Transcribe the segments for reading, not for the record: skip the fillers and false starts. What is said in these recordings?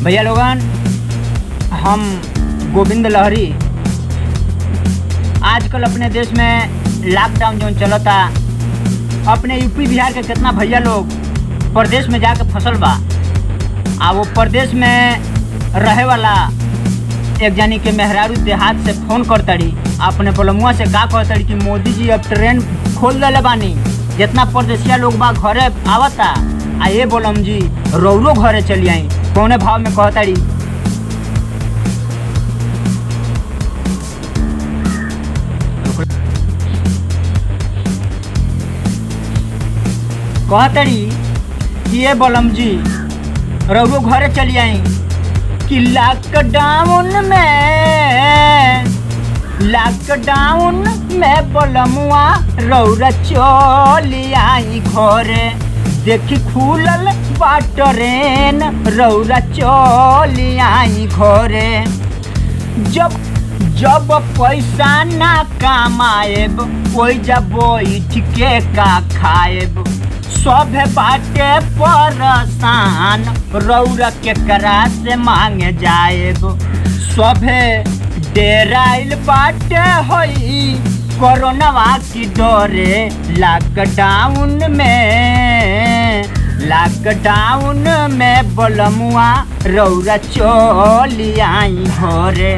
भैया लोगन, हम गोविंद लहरी। आजकल अपने देश में लॉकडाउन जो चलता, अपने यूपी बिहार के कितना भैया लोग प्रदेश में जाके फसल बा। वो प्रदेश में रहे वाला एक जानी के मेहरारू देहात से फ़ोन करतड़ी, अपने बलमुआ से का कहतड़ी कि मोदी जी अब ट्रेन खोल देले बानी, जितना परदेसिया लोग बा घरे आवता। ये बोलम जी रौरो घरे चली आई। कौने भाव में कहतड़ी? कहतड़ी कि ये बोलम जी रौरो घरे चली आई कि लॉकडाउन में बलमुआ रौरा चली आई घरे। देखी खुलल बा ट्रेन, रौरा चली आई घरे। जब पैसा ना कमाएब कोई जब बैठ के का खाएब। सब बाटे परेशान, रौरा के करा से मांगे जाएब। सभे डेराइल बाटे होई कोरोनावा की डरे। लॉकडाउन में बलमुआ रौरा चली आई घरे।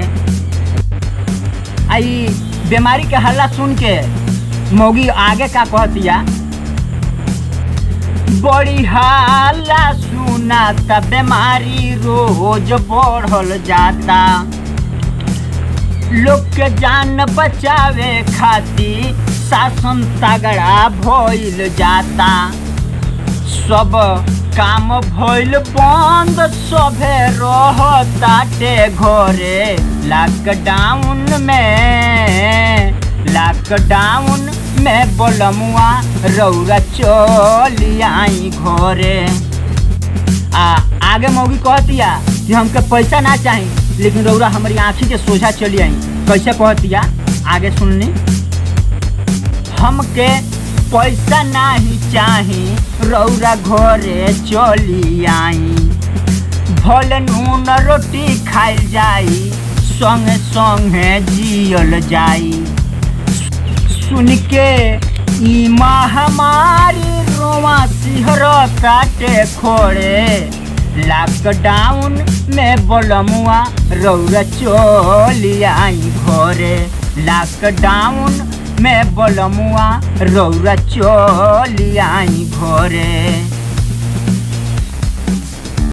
आई बीमारी के हल्ला सुन के मौगी आगे का कहतिया? बड़ी हाला सुनाता, बीमारी रोज बढ़ल जाता। लोग के जान बचावे खातिर शासन तगड़ा भइल जाता। सब काम भइल बंद, सभे रहताटे घरे। लॉकडाउन में बलमुआ रौरा चली आई घरे। आगे मौगी कहतिया कि हमके पैसा ना चाही, लेकिन रौरा हमारी आँखी के सोझा चली आई। कैसे कहतिया आगे सुननी? हमके पैसा नहीं चाही, रौरा घरे चली आई। भले नून रोटी खाइल जाई, संगे संगे जियल जाई। सुन के ई महामारी रोवा सिहरताटे खोड़े। लॉकडाउन में बलमुआ रौरा चली आई घरे। लॉकडाउन में बलमुआ रौरा चली आई घरे।